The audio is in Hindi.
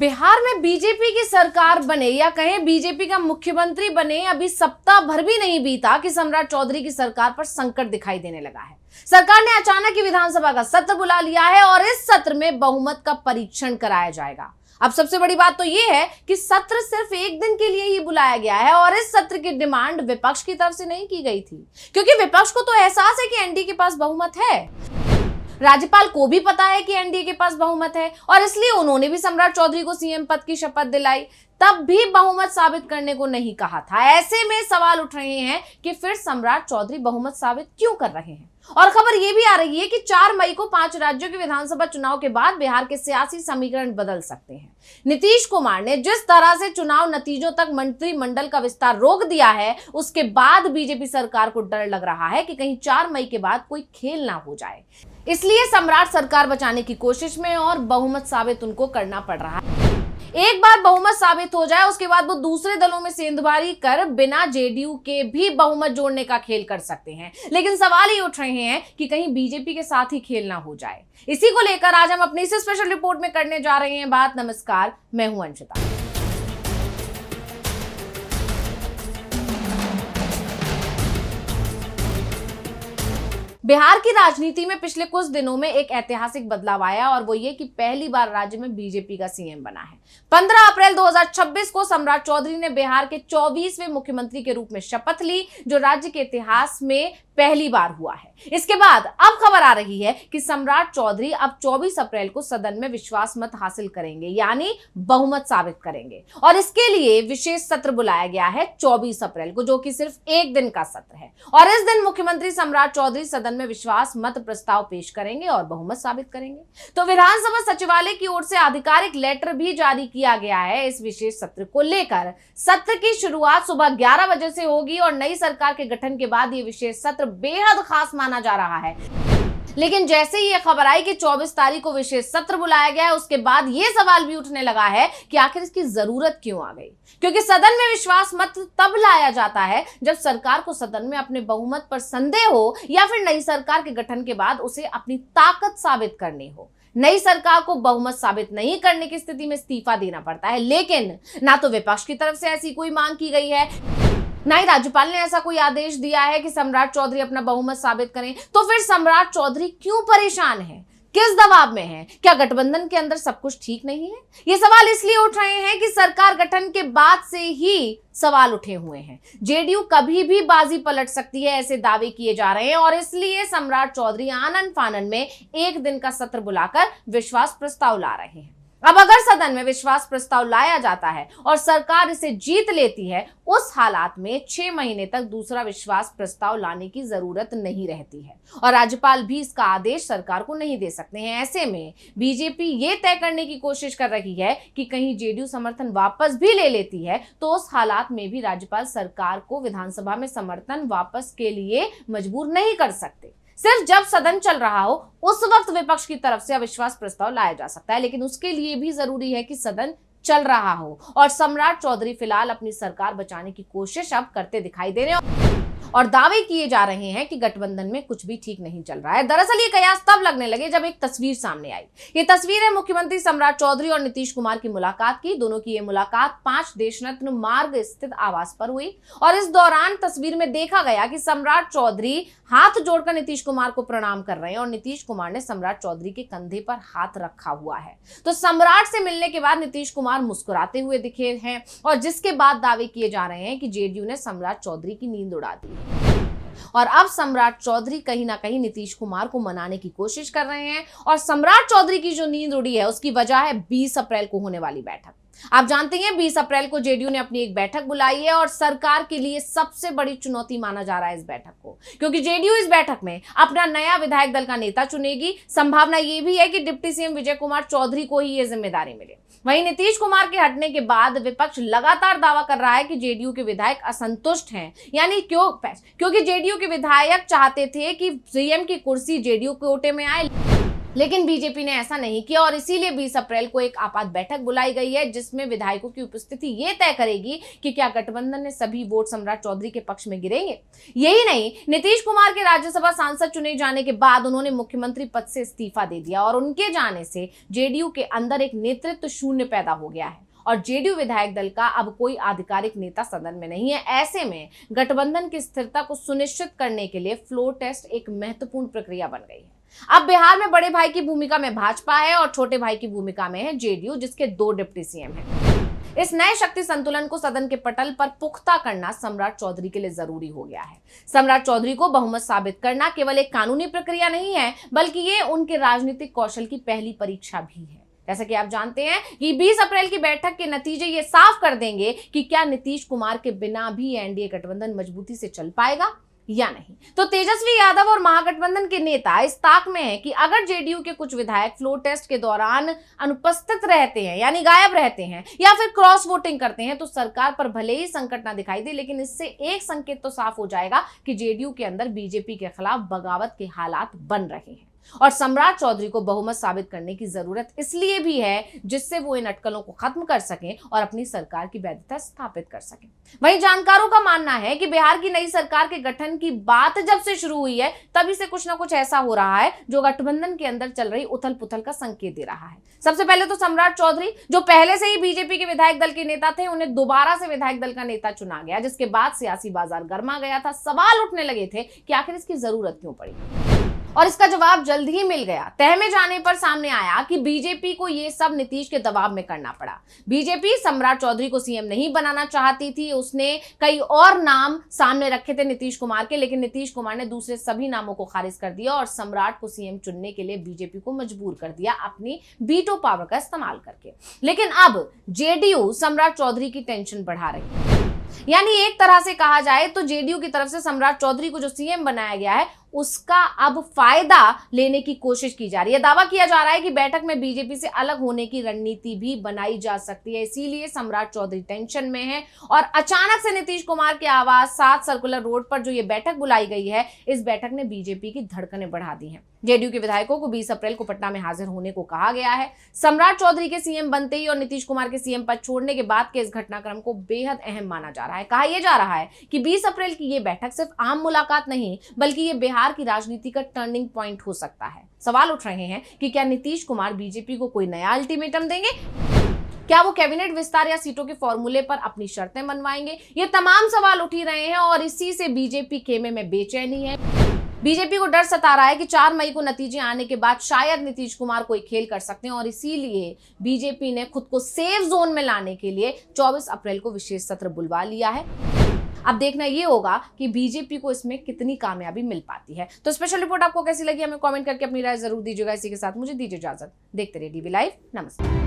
बिहार में बीजेपी की सरकार बने या कहें बीजेपी का मुख्यमंत्री बने अभी सप्ताह भर भी नहीं बीता कि सम्राट चौधरी की सरकार पर संकट दिखाई देने लगा है। सरकार ने अचानक ही विधानसभा का सत्र बुला लिया है और इस सत्र में बहुमत का परीक्षण कराया जाएगा। अब सबसे बड़ी बात तो यह है कि सत्र सिर्फ एक दिन के लिए ही बुलाया गया है और इस सत्र की डिमांड विपक्ष की तरफ से नहीं की गई थी, क्योंकि विपक्ष को तो एहसास है कि एनडीए के पास बहुमत है। राज्यपाल को भी पता है कि एनडीए के पास बहुमत है और इसलिए उन्होंने भी सम्राट चौधरी को सीएम पद की शपथ दिलाई, तब भी बहुमत साबित करने को नहीं कहा था। ऐसे में सवाल उठ रहे हैं कि फिर सम्राट चौधरी बहुमत साबित क्यों कर रहे हैं। और खबर यह भी आ रही है कि 4 मई को 5 राज्यों के विधानसभा चुनाव के बाद बिहार के सियासी समीकरण बदल सकते हैं। नीतीश कुमार ने जिस तरह से चुनाव नतीजों तक मंत्रिमंडल का विस्तार रोक दिया है, उसके बाद बीजेपी सरकार को डर लग रहा है कि कहीं 4 मई के बाद कोई खेल ना हो जाए। इसलिए सम्राट सरकार बचाने की कोशिश में और बहुमत साबित उनको करना पड़ रहा है। एक बार बहुमत साबित हो जाए उसके बाद वो दूसरे दलों में सेंधमारी कर बिना जेडीयू के भी बहुमत जोड़ने का खेल कर सकते हैं। लेकिन सवाल ये उठ रहे हैं कि कहीं बीजेपी के साथ ही खेल ना हो जाए। इसी को लेकर आज हम अपनी इस स्पेशल रिपोर्ट में करने जा रहे हैं बात। नमस्कार, मैं हूं अंशिता। बिहार की राजनीति में पिछले कुछ दिनों में एक ऐतिहासिक बदलाव आया और वो ये कि पहली बार राज्य में बीजेपी का सीएम बना है। 15 अप्रैल 2026 को सम्राट चौधरी ने बिहार के 24वें मुख्यमंत्री के रूप में शपथ ली, जो राज्य के इतिहास में पहली बार हुआ है। इसके बाद अब खबर आ रही है कि सम्राट चौधरी अब 24 अप्रैल को सदन में विश्वास मत हासिल करेंगे, यानी बहुमत साबित करेंगे। और इसके लिए विशेष सत्र बुलाया गया है 24 अप्रैल को, जो कि सिर्फ एक दिन का सत्र है। और इस दिन मुख्यमंत्री सम्राट चौधरी सदन में विश्वास मत प्रस्ताव पेश करेंगे और बहुमत साबित करेंगे। तो विधानसभा सचिवालय की ओर से आधिकारिक लेटर भी जारी किया गया है इस विशेष सत्र को लेकर। सत्र की शुरुआत सुबह 11 बजे से होगी और नई सरकार के गठन के बाद ये विशेष सत्र बेहद खास माना जा रहा है। लेकिन जैसे ही यह खबर आई कि 24 तारीख को विशेष सत्र बुलाया गया है, उसके बाद यह सवाल भी उठने लगा है कि आखिर इसकी जरूरत क्यों आ गई। क्योंकि सदन में विश्वास मत तब लाया जाता है जब सरकार को सदन में अपने बहुमत पर संदेह हो या फिर नई सरकार के गठन के बाद उसे अपनी ताकत साबित करनी हो। नई सरकार को बहुमत साबित नहीं करने की स्थिति में इस्तीफा देना पड़ता है, लेकिन ना तो विपक्ष की तरफ से ऐसी कोई मांग की गई है, ना ही राज्यपाल ने ऐसा कोई आदेश दिया है कि सम्राट चौधरी अपना बहुमत साबित करें। तो फिर सम्राट चौधरी क्यों परेशान है, किस दबाव में है? क्या गठबंधन के अंदर सब कुछ ठीक नहीं है? ये सवाल इसलिए उठ रहे हैं कि सरकार गठन के बाद से ही सवाल उठे हुए हैं। जेडीयू कभी भी बाजी पलट सकती है, ऐसे दावे किए जा रहे हैं और इसलिए सम्राट चौधरी आनन फानन में एक दिन का सत्र बुलाकर विश्वास प्रस्ताव ला रहे हैं। अब अगर सदन में विश्वास प्रस्ताव लाया जाता है और सरकार इसे जीत लेती है, उस हालात में 6 महीने तक दूसरा विश्वास प्रस्ताव लाने की जरूरत नहीं रहती है और राज्यपाल भी इसका आदेश सरकार को नहीं दे सकते हैं। ऐसे में बीजेपी ये तय करने की कोशिश कर रही है कि कहीं जेडीयू समर्थन वापस भी ले लेती है तो उस हालात में भी राज्यपाल सरकार को विधानसभा में समर्थन वापस के लिए मजबूर नहीं कर सकते। सिर्फ जब सदन चल रहा हो उस वक्त विपक्ष की तरफ से अविश्वास प्रस्ताव लाया जा सकता है, लेकिन उसके लिए भी जरूरी है कि सदन चल रहा हो। और सम्राट चौधरी फिलहाल अपनी सरकार बचाने की कोशिश अब करते दिखाई दे रहे हैं और दावे किए जा रहे हैं कि गठबंधन में कुछ भी ठीक नहीं चल रहा है। दरअसल ये कयास तब लगने लगे जब एक तस्वीर सामने आई। ये तस्वीर है मुख्यमंत्री सम्राट चौधरी और नीतीश कुमार की मुलाकात की। दोनों की ये मुलाकात 5 देशरत्न मार्ग स्थित आवास पर हुई और इस दौरान तस्वीर में देखा गया कि सम्राट चौधरी हाथ जोड़कर नीतीश कुमार को प्रणाम कर रहे हैं और नीतीश कुमार ने सम्राट चौधरी के कंधे पर हाथ रखा हुआ है। तो सम्राट से मिलने के बाद नीतीश कुमार मुस्कुराते हुए दिखे हैं और जिसके बाद दावे किए जा रहे हैं कि जेडीयू ने सम्राट चौधरी की नींद उड़ा दी और अब सम्राट चौधरी कहीं ना कहीं नीतीश कुमार को मनाने की कोशिश कर रहे हैं। और सम्राट चौधरी की जो नींद उड़ी है उसकी वजह है 20 अप्रैल को होने वाली बैठक। आप जानते हैं 20 अप्रैल को जेडीयू ने अपनी एक बैठक बुलाई है और सरकार के लिए सबसे बड़ी चुनौती माना जा रहा है इस बैठक को, क्योंकि जेडीयू इस बैठक में अपना नया विधायक दल का नेता चुनेगी। संभावना ये भी है कि डिप्टी सीएम विजय कुमार चौधरी को ही ये जिम्मेदारी मिले। वहीं नीतीश कुमार के हटने के बाद विपक्ष लगातार दावा कर रहा है कि जेडीयू के विधायक असंतुष्ट हैं, यानी क्योंकि जेडीयू के विधायक चाहते थे कि सीएम की कुर्सी जेडीयू कोटे में आए, लेकिन बीजेपी ने ऐसा नहीं किया और इसीलिए 20 अप्रैल को एक आपात बैठक बुलाई गई है जिसमें विधायकों की उपस्थिति ये तय करेगी कि क्या गठबंधन ने सभी वोट सम्राट चौधरी के पक्ष में गिरेंगे। यही नहीं, नीतीश कुमार के राज्यसभा सांसद चुने जाने के बाद उन्होंने मुख्यमंत्री पद से इस्तीफा दे दिया और उनके जाने से जेडीयू के अंदर एक नेतृत्व शून्य पैदा हो गया है और जेडीयू विधायक दल का अब कोई आधिकारिक नेता सदन में नहीं है। ऐसे में गठबंधन की स्थिरता को सुनिश्चित करने के लिए फ्लोर टेस्ट एक महत्वपूर्ण प्रक्रिया बन गई है। अब बिहार में बड़े भाई की भूमिका में भाजपा है और छोटे भाई की भूमिका में है जेडीयू, जिसके 2 डिप्टी सीएम हैं। इस नए शक्ति संतुलन को सदन के पटल पर पुख्ता करना सम्राट चौधरी के लिए जरूरी हो गया है। सम्राट चौधरी को बहुमत साबित करना केवल एक कानूनी प्रक्रिया नहीं है, बल्कि ये उनके राजनीतिक कौशल की पहली परीक्षा भी है। जैसा कि आप जानते हैं कि 20 अप्रैल की बैठक के नतीजे ये साफ कर देंगे कि क्या नीतीश कुमार के बिना भी एनडीए गठबंधन मजबूती से चल पाएगा या नहीं। तो तेजस्वी यादव और महागठबंधन के नेता इस ताक में हैं कि अगर जेडीयू के कुछ विधायक फ्लोर टेस्ट के दौरान अनुपस्थित रहते हैं, यानी गायब रहते हैं या फिर क्रॉस वोटिंग करते हैं, तो सरकार पर भले ही संकट ना दिखाई दे, लेकिन इससे एक संकेत तो साफ हो जाएगा कि जेडीयू के अंदर बीजेपी के खिलाफ बगावत के हालात बन रहे हैं। और सम्राट चौधरी को बहुमत साबित करने की जरूरत इसलिए भी है जिससे वो इन अटकलों को खत्म कर सकें और अपनी सरकार की वैधता स्थापित कर सकें। वहीं जानकारों का मानना है कि बिहार की नई सरकार के गठन की बात जब से शुरू हुई है तभी से कुछ ना कुछ ऐसा हो रहा है जो गठबंधन के अंदर चल रही उथल पुथल का संकेत दे रहा है। सबसे पहले तो सम्राट चौधरी, जो पहले से ही बीजेपी के विधायक दल के नेता थे, उन्हें दोबारा से विधायक दल का नेता चुना गया, जिसके बाद सियासी बाजार गर्मा गया था। सवाल उठने लगे थे कि आखिर इसकी जरूरत क्यों पड़ी, और इसका जवाब जल्द ही मिल गया। तह में जाने पर सामने आया कि बीजेपी को ये सब नीतीश के दबाव में करना पड़ा। बीजेपी सम्राट चौधरी को सीएम नहीं बनाना चाहती थी। उसने कई और नाम सामने रखे थे नीतीश कुमार के, लेकिन नीतीश कुमार ने दूसरे सभी नामों को खारिज कर दिया और सम्राट को सीएम चुनने के लिए बीजेपी को मजबूर कर दिया अपनी वीटो पावर का इस्तेमाल करके। लेकिन अब जेडीयू सम्राट चौधरी की टेंशन बढ़ा रही है। यानी एक तरह से कहा जाए तो जेडीयू की तरफ से सम्राट चौधरी को जो सीएम बनाया गया है उसका अब फायदा लेने की कोशिश की जा रही है। दावा किया जा रहा है कि बैठक में बीजेपी से अलग होने की रणनीति भी बनाई जा सकती है। इसीलिए सम्राट चौधरी टेंशन में है और अचानक से नीतीश कुमार के आवास 7 सर्कुलर रोड पर जो ये बैठक बुलाई गई है, इस बैठक ने बीजेपी की धड़कनें बढ़ा दी हैं। जेडीयू के विधायकों को 20 अप्रैल को पटना में हाजिर होने को कहा गया है। सम्राट चौधरी के सीएम बनते ही और नीतीश कुमार के सीएम पद छोड़ने के बाद के इस घटनाक्रम को बेहद अहम माना जा रहा है। कहा यह जा रहा है कि 20 अप्रैल की ये बैठक सिर्फ आम मुलाकात नहीं, बल्कि ये बिहार की राजनीति का टर्निंग पॉइंट हो सकता है। सवाल उठ रहे हैं कि क्या नीतीश कुमार बीजेपी को कोई नया अल्टीमेटम देंगे? क्या वो कैबिनेट विस्तार या सीटों के फॉर्मूले पर अपनी शर्तें मनवाएंगे? ये तमाम सवाल उठ ही रहे हैं और इसी से बीजेपी खेमे में बेचैनी है। बीजेपी को डर सता रहा है कि 4 मई को नतीजे आने के बाद शायद नीतीश कुमार कोई खेल कर सकते हैं और इसीलिए बीजेपी ने खुद को सेफ जोन में लाने के लिए 24 अप्रैल को विशेष सत्र बुलवा लिया है। अब देखना ये होगा कि बीजेपी को इसमें कितनी कामयाबी मिल पाती है। तो स्पेशल रिपोर्ट आपको कैसी लगी हमें कमेंट करके अपनी राय जरूर दीजिएगा। इसी के साथ मुझे दीजिए इजाजत। देखते रहिए डीवी लाइव। नमस्कार।